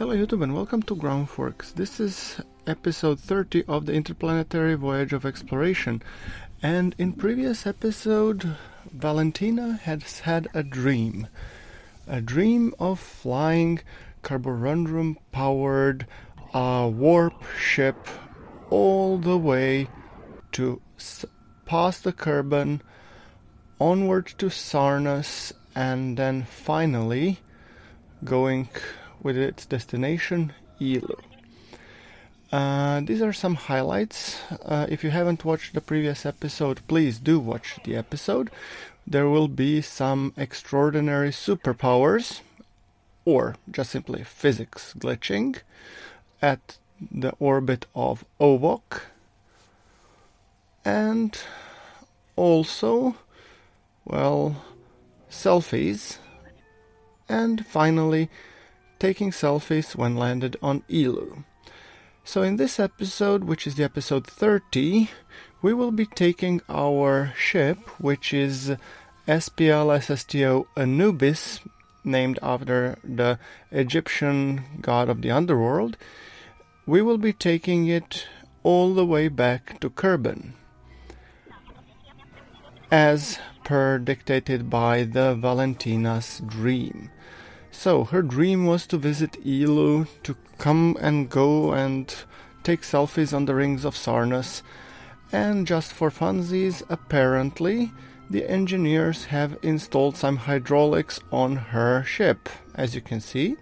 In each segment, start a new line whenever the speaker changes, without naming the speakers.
Hello YouTube and welcome to GrunfWorks. This is episode 30 of the Interplanetary Voyage of Exploration. And in previous episode, Valentina has had a dream. A dream of flying carborundum powered warp ship all the way to past the Kerbin, onward to Sarnus, and then finally going with its destination, Eloo. These are some highlights. If you haven't watched the previous episode, please do watch the episode. There will be some extraordinary superpowers, or just simply physics glitching, at the orbit of Ovok. And also, well, selfies. And finally, taking selfies when landed on Eloo. So in this episode, which is the episode 30, we will be taking our ship, which is SPL SSTO Anubis, named after the Egyptian god of the underworld. We will be taking it all the way back to Kerbin, as per dictated by the Valentina's dream. So, her dream was to visit Eloo, to come and go and take selfies on the rings of Sarnus. And just for funsies, apparently, the engineers have installed some hydraulics on her ship. As you can see,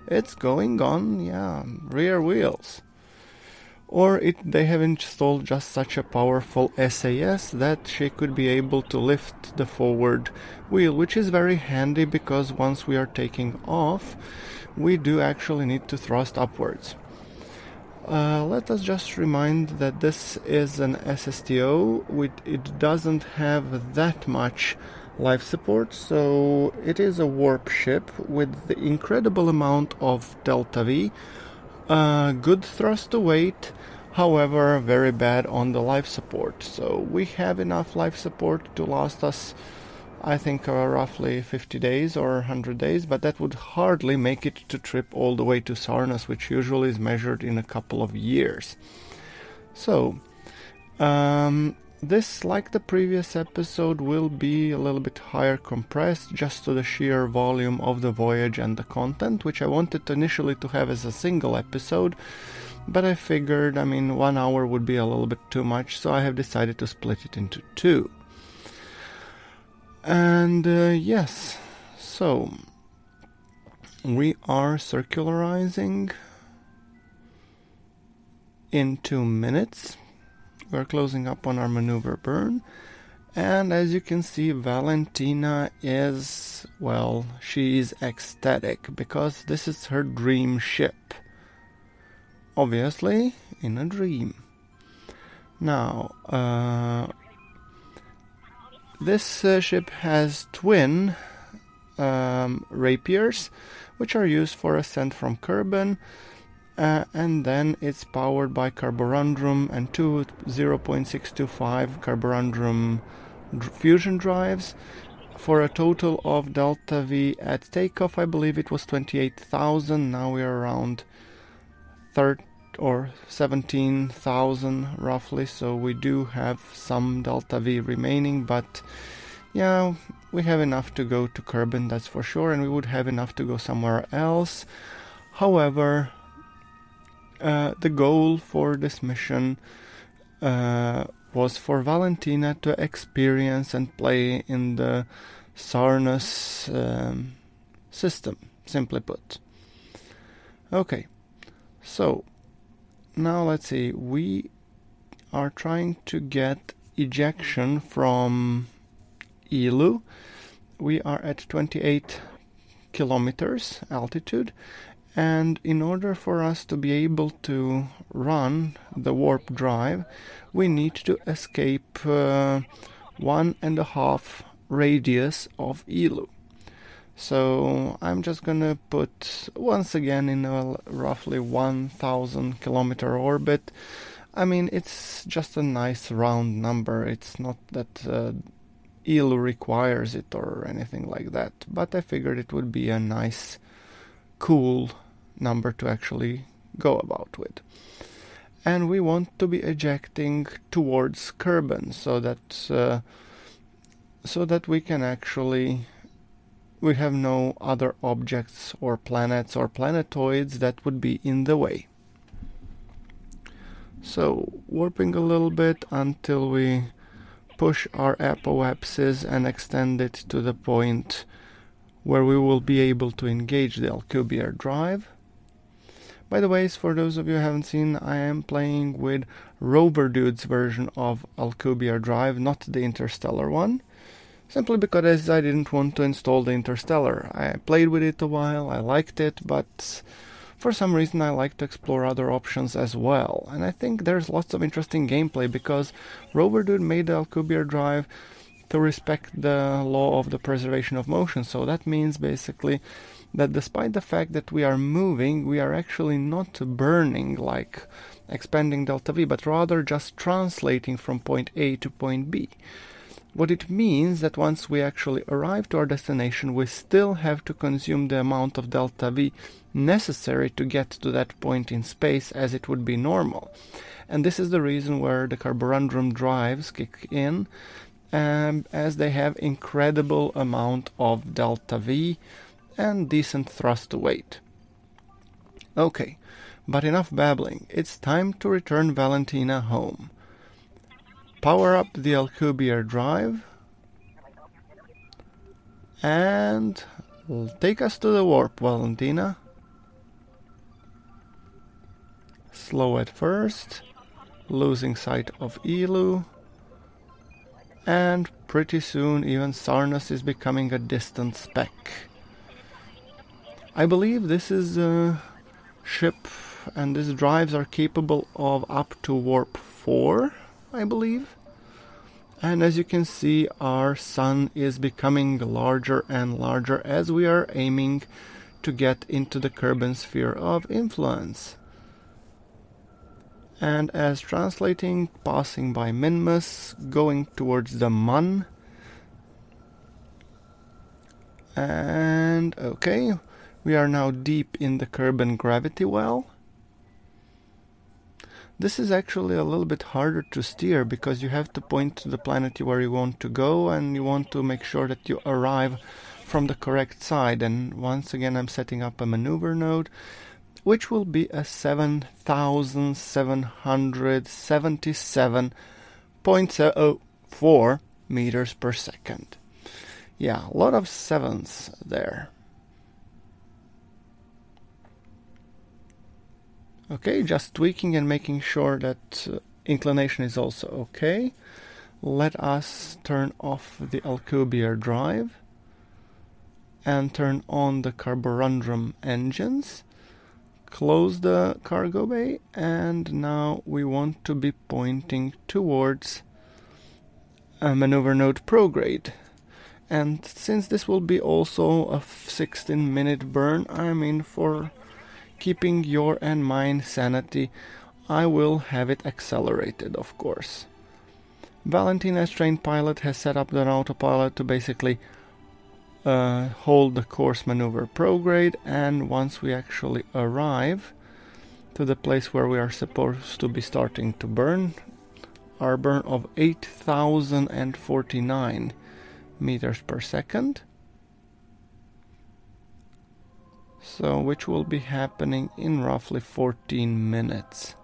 it's going on, rear wheels. Or they have installed just such a powerful SAS that she could be able to lift the forward wheel, which is very handy because once we are taking off, we do actually need to thrust upwards. Let us just remind that this is an SSTO. It doesn't have that much life support, so it is a warp ship with the incredible amount of delta V. Good thrust to weight, however very bad on the life support. So we have enough life support to last us, I think, roughly 50 days or 100 days, but that would hardly make it to trip all the way to Sarnus, which usually is measured in a couple of years. So, this, like the previous episode, will be a little bit higher compressed just to the sheer volume of the voyage and the content, which I wanted initially to have as a single episode, but I figured, 1 hour would be a little bit too much, so I have decided to split it into two. And yes, so we are circularizing in 2 minutes. We're closing up on our maneuver burn, and as you can see, Valentina is, well, she is ecstatic because this is her dream ship. Obviously, in a dream. Now, this ship has twin rapiers, which are used for ascent from Kerbin. And then it's powered by carborundum and two 0.625 carborundum fusion drives for a total of delta V at takeoff. I believe it was 28,000. Now we are around 17,000 roughly, so we do have some delta V remaining, but yeah, we have enough to go to Kerbin, that's for sure, and we would have enough to go somewhere else. However, the goal for this mission was for Valentina to experience and play in the Sarnus system, simply put. Okay, so now let's see, we are trying to get ejection from Eloo. We are at 28 kilometers altitude. And in order for us to be able to run the warp drive, we need to escape 1.5 radius of Eloo. So I'm just gonna put once again in a roughly 1,000 kilometer orbit. It's just a nice round number. It's not that Eloo requires it or anything like that, but I figured it would be a nice, cool number to actually go about with. And we want to be ejecting towards Kerbin so that we can actually, we have no other objects or planets or planetoids that would be in the way. So warping a little bit until we push our apoapsis and extend it to the point where we will be able to engage the Alcubierre drive. By the way, for those of you who haven't seen, I am playing with Rover Dude's version of Alcubierre drive, not the Interstellar one. Simply because I didn't want to install the Interstellar. I played with it a while, I liked it, but for some reason I like to explore other options as well. And I think there's lots of interesting gameplay because Rover Dude made the Alcubierre drive to respect the law of the preservation of motion. So that means basically that despite the fact that we are moving, we are actually not burning like expanding delta V, but rather just translating from point A to point B. What it means that once we actually arrive to our destination, we still have to consume the amount of delta V necessary to get to that point in space as it would be normal. And this is the reason where the carborundrum drives kick in, as they have incredible amount of delta V and decent thrust to weight. Okay, but enough babbling. It's time to return Valentina home. Power up the Alcubierre drive and take us to the warp, Valentina. Slow at first, losing sight of Eloo, and pretty soon even Sarnas is becoming a distant speck. I believe this is a ship and these drives are capable of up to warp 4, I believe. And as you can see, our sun is becoming larger and larger as we are aiming to get into the Kerbin sphere of influence. And as translating, passing by Minmus, going towards the Mun. And okay, we are now deep in the Kerbin gravity well. This is actually a little bit harder to steer because you have to point to the planet where you want to go and you want to make sure that you arrive from the correct side. And once again I'm setting up a maneuver node, which will be a 7,777.04 meters per second. Yeah, a lot of sevens there. Okay, just tweaking and making sure that inclination is also okay. Let us turn off the Alcubierre drive and turn on the carborundrum engines. Close the cargo bay, and now we want to be pointing towards a maneuver node prograde. And since this will be also a 16-minute burn, I'm in for keeping your and mine sanity. I will have it accelerated, of course. Valentina, as trained pilot, has set up an autopilot to basically hold the course maneuver prograde, and once we actually arrive to the place where we are supposed to be starting to burn, our burn of 8,049 meters per second. So, which will be happening in roughly 14 minutes.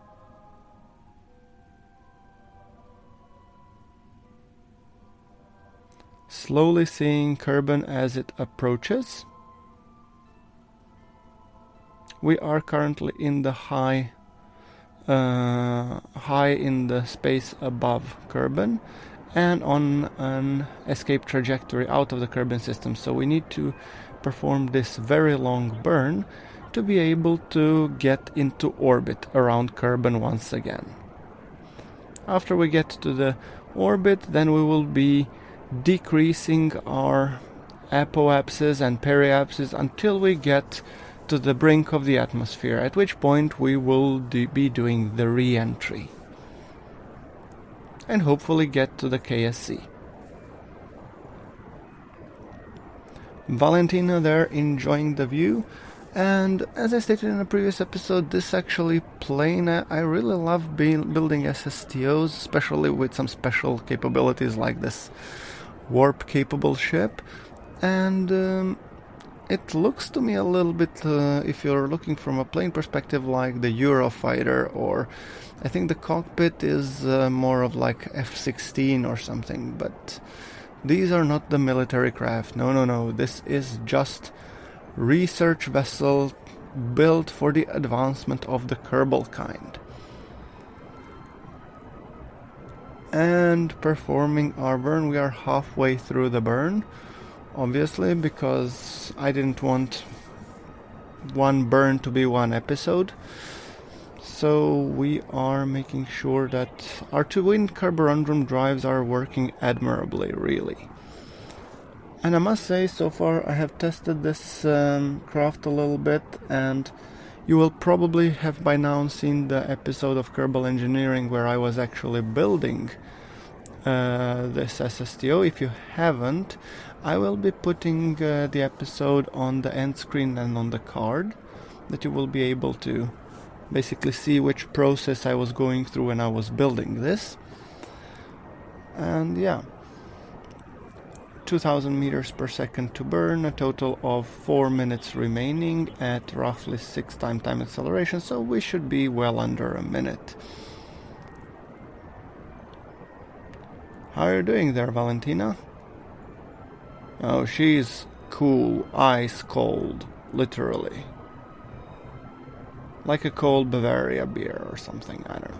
Slowly seeing Kerbin as it approaches. We are currently in the high in the space above Kerbin and on an escape trajectory out of the Kerbin system. So we need to perform this very long burn to be able to get into orbit around Kerbin once again. After we get to the orbit, then we will be decreasing our apoapsis and periapsis until we get to the brink of the atmosphere, at which point we will be doing the re-entry and hopefully get to the KSC. Valentina there enjoying the view. And as I stated in a previous episode, this actually plane, I really love building SSTOs, especially with some special capabilities like this warp-capable ship. And it looks to me a little bit, if you're looking from a plane perspective, like the Eurofighter, or I think the cockpit is more of like F-16 or something, but these are not the military craft. No. This is just research vessel built for the advancement of the Kerbal kind. And performing our burn, we are halfway through the burn, obviously, because I didn't want one burn to be one episode. So we are making sure that our twin carborundrum drives are working admirably, really. And I must say, so far I have tested this craft a little bit, and you will probably have by now seen the episode of Kerbal Engineering where I was actually building this SSTO. If you haven't, I will be putting the episode on the end screen and on the card, that you will be able to basically see which process I was going through when I was building this. And yeah, 2000 meters per second to burn, a total of 4 minutes remaining at roughly 6 time acceleration, so we should be well under a minute. How are you doing there, Valentina? Oh, she's cool, ice cold, literally. Like a cold Bavaria beer or something, I don't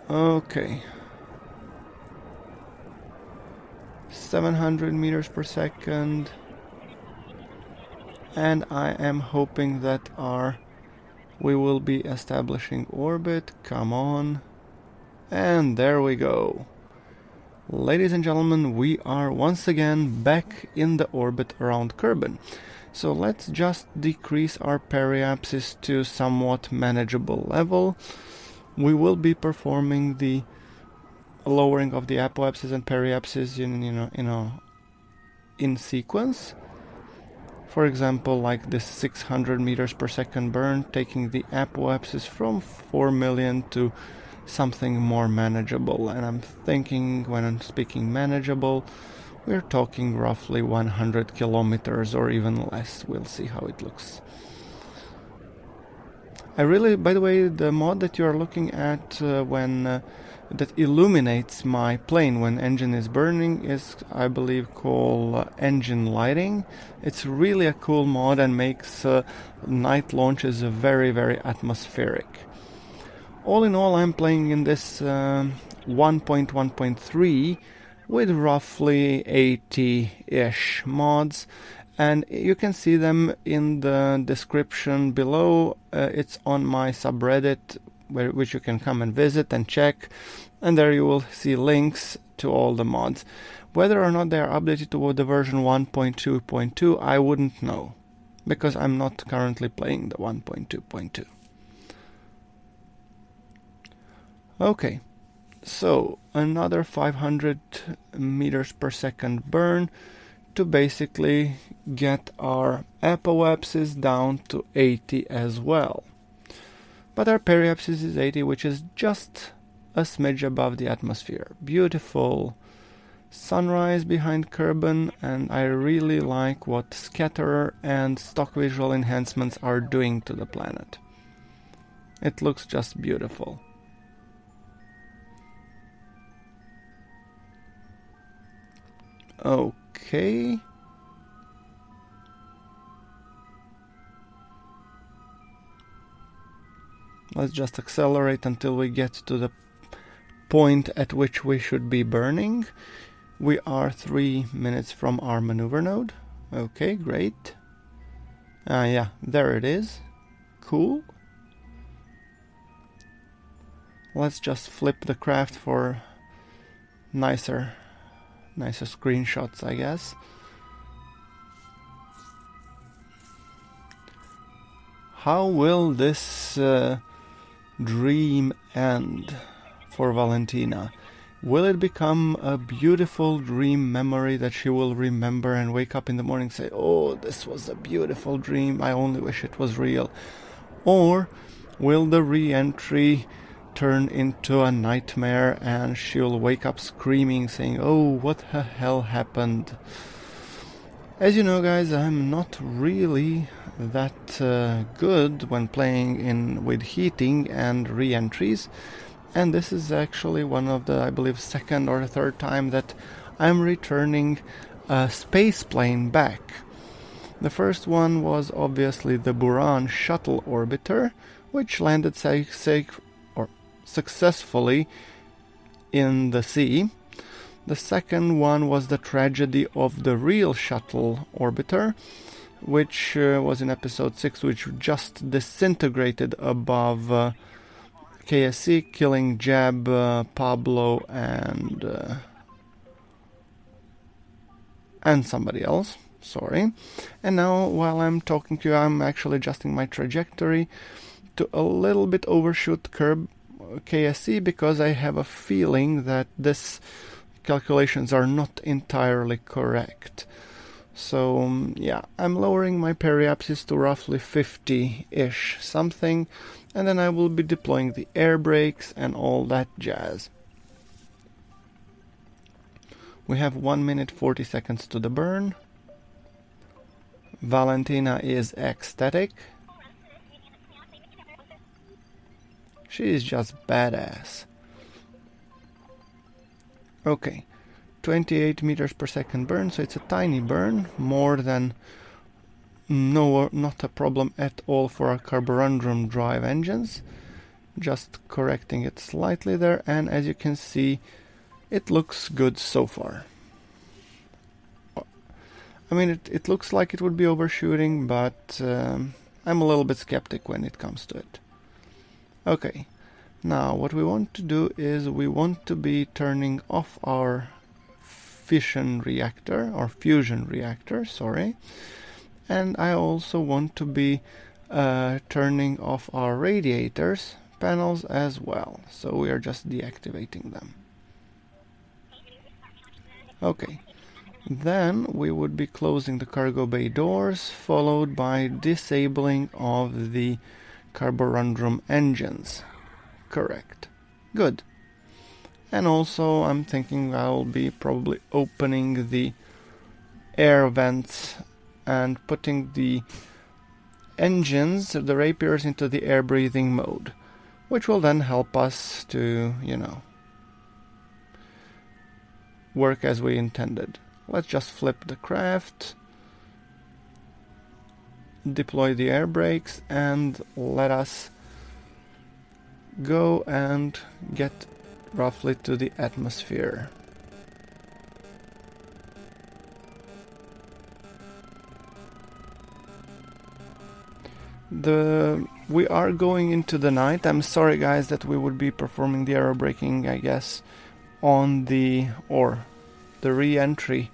know. Okay. 700 meters per second. And I am hoping that we will be establishing orbit. Come on. And there we go. Ladies and gentlemen, we are once again back in the orbit around Kerbin. So let's just decrease our periapsis to somewhat manageable level. We will be performing the lowering of the apoapsis and periapsis in sequence. For example, like this 600 meters per second burn, taking the apoapsis from 4 million to something more manageable. And I'm thinking, when I'm speaking manageable, we're talking roughly 100 kilometers or even less. We'll see how it looks. By the way, the mod that you're looking at that illuminates my plane when engine is burning is, I believe, called engine lighting. It's really a cool mod and makes night launches very, very atmospheric. All in all, I'm playing in this 1.1.3 with roughly 80-ish mods, and you can see them in the description below. It's on my subreddit, which you can come and visit and check, and there you will see links to all the mods. Whether or not they are updated to the version 1.2.2, I wouldn't know, because I'm not currently playing the 1.2.2. Okay, so another 500 meters per second burn to basically get our apoapsis down to 80 as well. But our periapsis is 80, which is just a smidge above the atmosphere. Beautiful sunrise behind Kerbin, and I really like what scatterer and stock visual enhancements are doing to the planet. It looks just beautiful. Okay. Let's just accelerate until we get to the point at which we should be burning. We are 3 minutes from our maneuver node. Okay, great. Yeah, there it is. Cool. Let's just flip the craft for nicer screenshots, I guess. How will this dream end for Valentina? Will it become a beautiful dream memory that she will remember and wake up in the morning and say, oh, this was a beautiful dream, I only wish it was real? Or will the re-entry turn into a nightmare and she'll wake up screaming, saying, oh, what the hell happened? As you know, guys, I'm not really that good when playing with heating and re-entries. And this is actually one of the, I believe, second or third time that I'm returning a space plane back. The first one was obviously the Buran shuttle orbiter, which landed successfully in the sea. The second one was the tragedy of the real shuttle orbiter, which was in episode 6, which just disintegrated above KSC, killing Jeb, Pablo, and somebody else. Sorry. And now, while I'm talking to you, I'm actually adjusting my trajectory to a little bit overshoot KSC, because I have a feeling that this calculations are not entirely correct. So, yeah, I'm lowering my periapsis to roughly 50-ish something, and then I will be deploying the air brakes and all that jazz. We have 1 minute 40 seconds to the burn. Valentina is ecstatic. She is just badass. Okay, 28 meters per second burn, so it's a tiny burn, more than not a problem at all for our carborundrum drive engines. Just correcting it slightly there, and as you can see, it looks good so far. I mean, it looks like it would be overshooting, but I'm a little bit skeptic when it comes to it. Okay, now what we want to do is we want to be turning off our fusion reactor, sorry. And I also want to be turning off our radiators panels as well. So we are just deactivating them. Okay. Then we would be closing the cargo bay doors, followed by disabling of the carborundrum engines. Correct. Good. And also I'm thinking I'll be probably opening the air vents and putting the engines, the rapiers, into the air breathing mode, which will then help us to, work as we intended. Let's just flip the craft, deploy the air brakes, and let us go and get roughly to the atmosphere. We are going into the night. I'm sorry, guys, that we would be performing the aerobraking, I guess, on the re-entry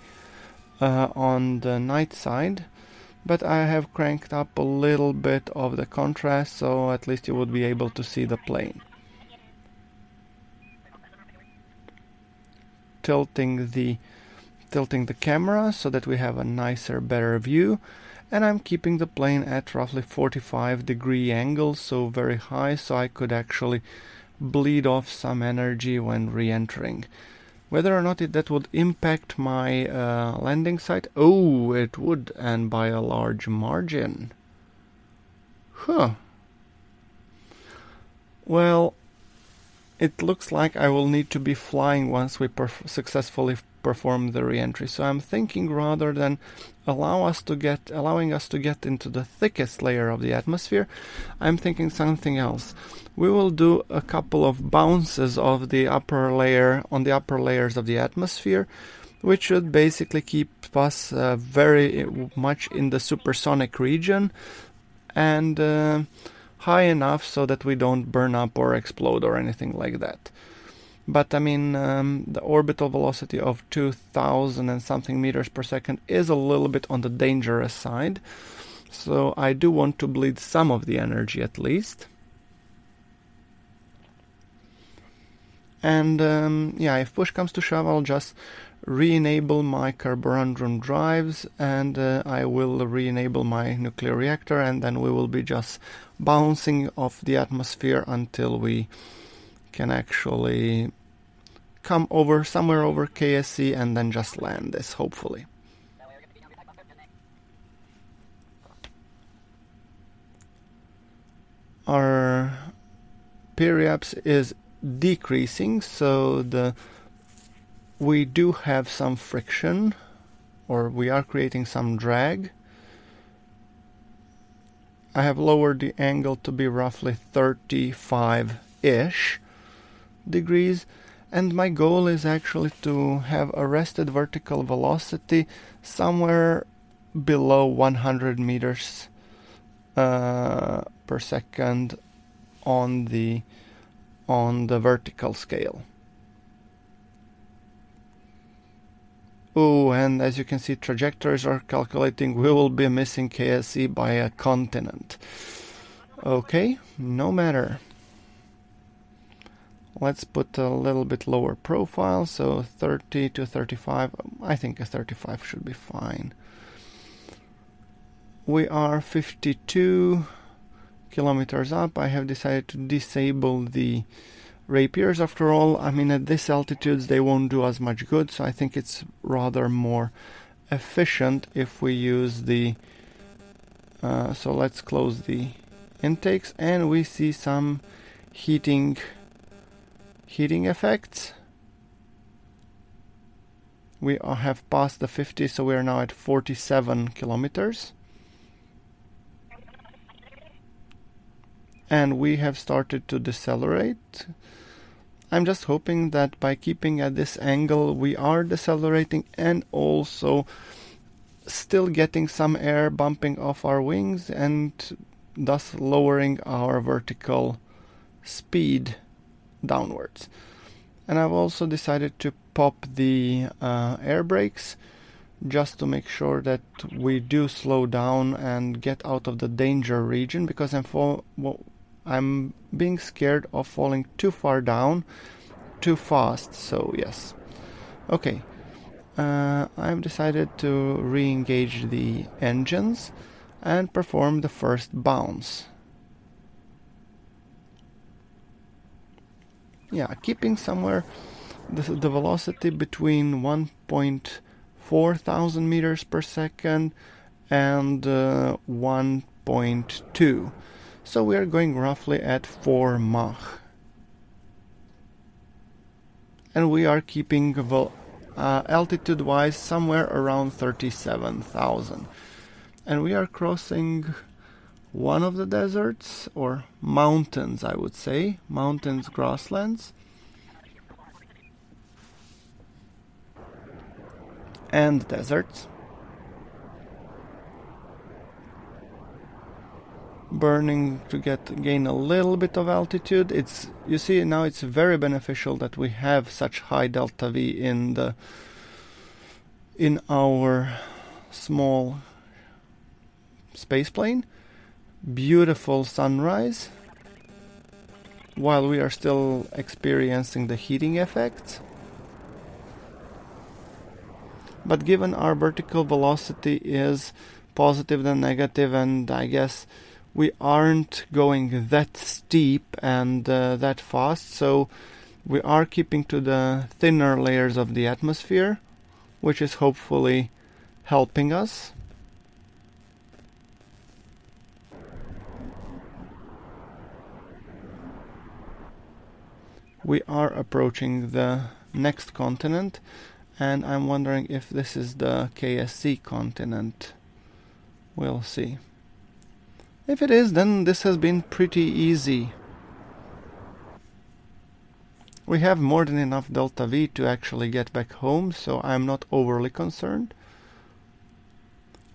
on the night side, but I have cranked up a little bit of the contrast, so at least you would be able to see the plane. Tilting the camera so that we have a nicer, better view. And I'm keeping the plane at roughly 45-degree angle, so very high, so I could actually bleed off some energy when re-entering. Whether or not that would impact my landing site? Oh, it would, and by a large margin. Huh. Well, it looks like I will need to be flying once we successfully perform the re-entry. So I'm thinking, rather than allowing us to get into the thickest layer of the atmosphere, I'm thinking something else. We will do a couple of bounces of the upper layer on the upper layers of the atmosphere, which should basically keep us very much in the supersonic region and high enough so that we don't burn up or explode or anything like that. But I mean, the orbital velocity of 2,000 and something meters per second is a little bit on the dangerous side. So I do want to bleed some of the energy at least. And yeah, if push comes to shove, I'll just re-enable my carborundrum drives, and I will re-enable my nuclear reactor, and then we will be just bouncing off the atmosphere until we can actually come over somewhere over KSC and then just land this, hopefully. Our periaps is decreasing, so we do have some friction, or we are creating some drag. I have lowered the angle to be roughly 35-ish degrees, and my goal is actually to have a rested vertical velocity somewhere below 100 meters per second on the vertical scale. Oh, and as you can see, trajectories are calculating. We will be missing KSE by a continent. Okay, no matter. Let's put a little bit lower profile, so 30 to 35. I think a 35 should be fine. We are 52 kilometers up. I have decided to disable the rapiers. After all, I mean, at this altitudes they won't do as much good, so I think it's rather more efficient if we use the so let's close the intakes, and we see some heating effects. We have passed the 50, so we are now at 47 kilometers. And we have started to decelerate. I'm just hoping that by keeping at this angle we are decelerating and also still getting some air bumping off our wings and thus lowering our vertical speed downwards. And I've also decided to pop the air brakes just to make sure that we do slow down and get out of the danger region, because I'm being scared of falling too far down too fast. So yes, okay, I've decided to re-engage the engines and perform the first bounce. Yeah, keeping somewhere the velocity between 1.4 thousand meters per second and 1.2. So we are going roughly at 4 Mach. And we are keeping altitude-wise somewhere around 37,000. And we are crossing one of the deserts, or mountains, I would say. Mountains, grasslands. And deserts. Burning to gain a little bit of altitude. You see now it's very beneficial that we have such high delta V in our small spaceplane. Beautiful sunrise while we are still experiencing the heating effects. But given our vertical velocity is positive than negative, and I guess we aren't going that steep and that fast, so we are keeping to the thinner layers of the atmosphere, which is hopefully helping us. We are approaching the next continent, and I'm wondering if this is the KSC continent. We'll see. If it is, then this has been pretty easy. We have more than enough delta V to actually get back home, so I'm not overly concerned.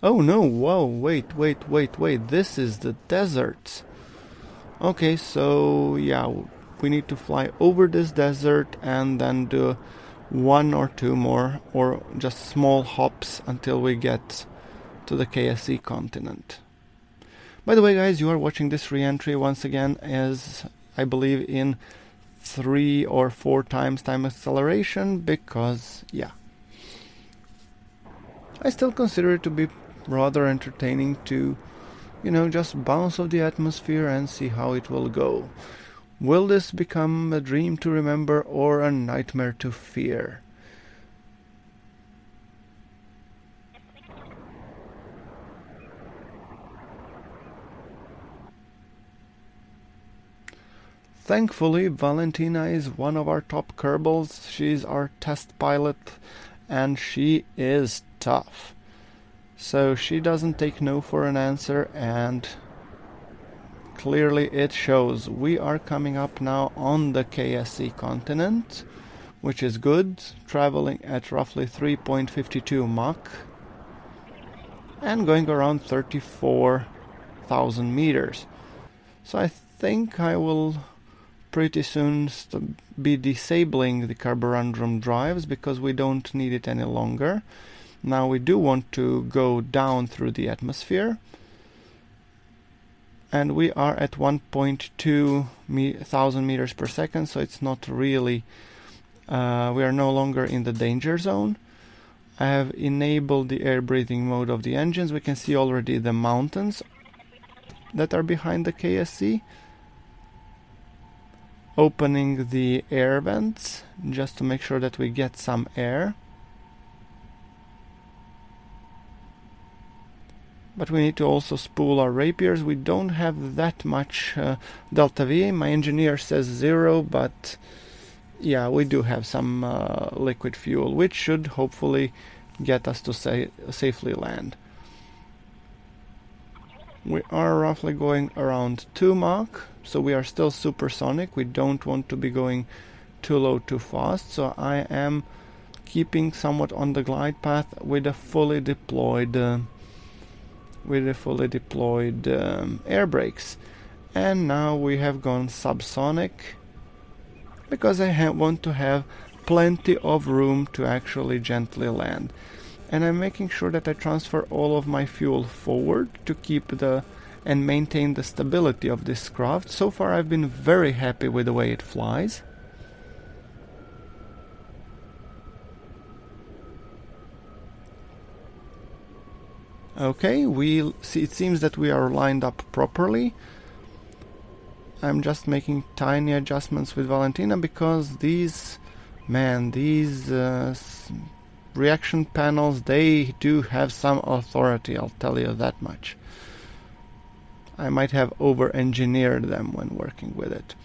Oh no, whoa, wait, this is the desert. Okay, so yeah, we need to fly over this desert and then do one or two more, or just small hops until we get to the KSC continent. By the way, guys, you are watching this re-entry once again as, I believe, in 3 or 4 times time acceleration because, yeah. I still consider it to be rather entertaining to, just bounce off the atmosphere and see how it will go. Will this become a dream to remember or a nightmare to fear? Thankfully, Valentina is one of our top Kerbals. She's our test pilot, and she is tough. So she doesn't take no for an answer, and clearly it shows. We are coming up now on the KSC continent, which is good, traveling at roughly 3.52 Mach and going around 34,000 meters. So I think I will pretty soon be disabling the carborundrum drives because we don't need it any longer. Now we do want to go down through the atmosphere, and we are at 1.2 thousand meters per second, so it's not really, we are no longer in the danger zone. I have enabled the air breathing mode of the engines. We can see already the mountains that are behind the KSC. Opening the air vents just to make sure that we get some air. But we need to also spool our rapiers. We don't have that much delta V. My engineer says 0, but yeah, we do have some liquid fuel, which should hopefully get us to safely land. We are roughly going around 2 Mach, so we are still supersonic. We don't want to be going too low too fast, so I am keeping somewhat on the glide path with a fully deployed air brakes. And now we have gone subsonic because I want to have plenty of room to actually gently land. And I'm making sure that I transfer all of my fuel forward to keep and maintain the stability of this craft. So far I've been very happy with the way it flies. Okay, it seems that we are lined up properly. I'm just making tiny adjustments with Valentina because these reaction panels, they do have some authority, I'll tell you that much. I might have over-engineered them when working with it.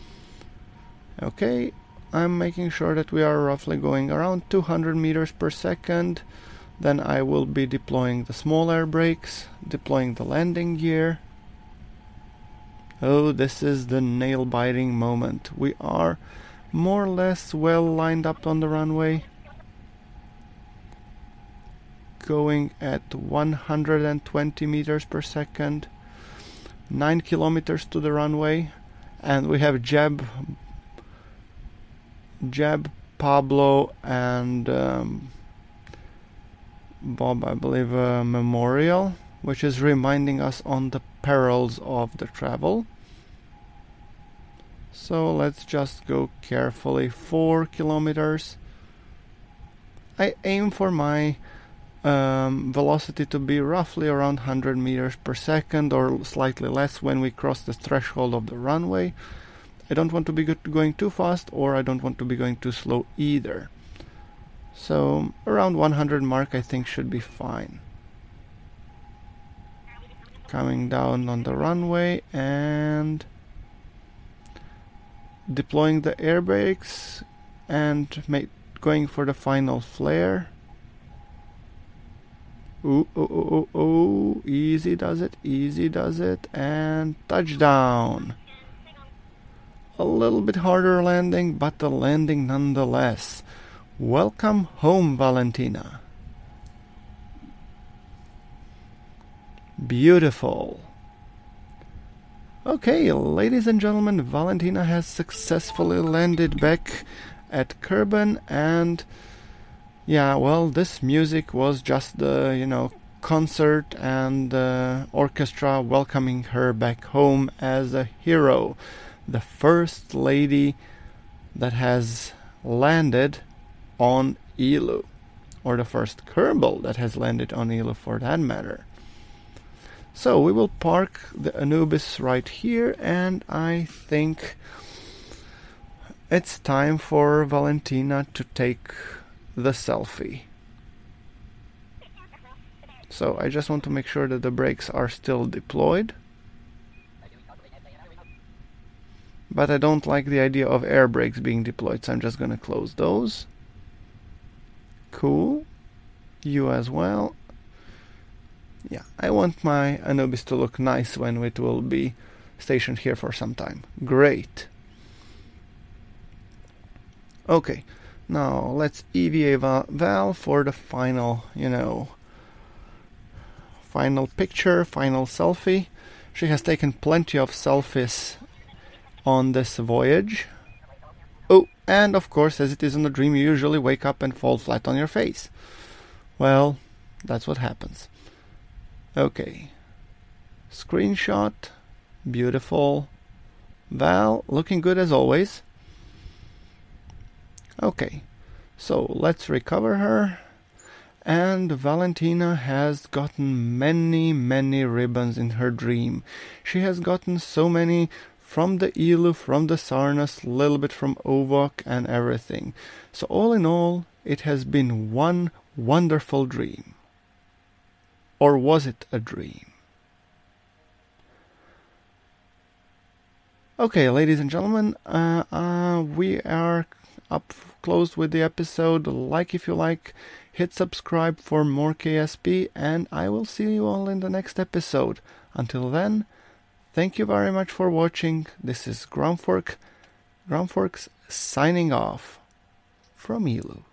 Okay, I'm making sure that we are roughly going around 200 meters per second. Then I will be deploying the small air brakes, deploying the landing gear. Oh, this is the nail-biting moment. We are more or less well lined up on the runway. Going at 120 meters per second, 9 kilometers to the runway, and we have Jeb, Pablo, and Bob, I believe, memorial, which is reminding us on the perils of the travel. So let's just go carefully. 4 kilometers. I aim for my velocity to be roughly around 100 meters per second or slightly less when we cross the threshold of the runway. I don't want to be going too fast, or I don't want to be going too slow either. So around 100 mark I think should be fine. Coming down on the runway and deploying the air brakes and going for the final flare. Ooh, easy does it, and touchdown. A little bit harder landing, but the landing nonetheless. Welcome home, Valentina. Beautiful. Okay, ladies and gentlemen, Valentina has successfully landed back at Kerbin, and yeah, well, this music was just the, concert and orchestra welcoming her back home as a hero. The first lady that has landed on Eloo, or the first Kerbal that has landed on Eloo for that matter. So we will park the Anubis right here, and I think it's time for Valentina to take the selfie. So I just want to make sure that the brakes are still deployed. But I don't like the idea of air brakes being deployed, so I'm just going to close those. Cool. You as well. Yeah, I want my Anubis to look nice when it will be stationed here for some time. Great. Okay, now let's EVA Val for the final, final picture, final selfie. She has taken plenty of selfies on this voyage. Oh, and of course, as it is in a dream, you usually wake up and fall flat on your face. Well, that's what happens. Okay. Screenshot. Beautiful. Val, looking good as always. Okay. So, let's recover her. And Valentina has gotten many, many ribbons in her dream. She has gotten so many from the Eloo, from the Sarnas, a little bit from Ovok and everything. So all in all, it has been one wonderful dream. Or was it a dream? Okay, ladies and gentlemen, we are up close with the episode. Like if you like, hit subscribe for more KSP, and I will see you all in the next episode. Until then, thank you very much for watching. This is GrunfWorks signing off from Eloo.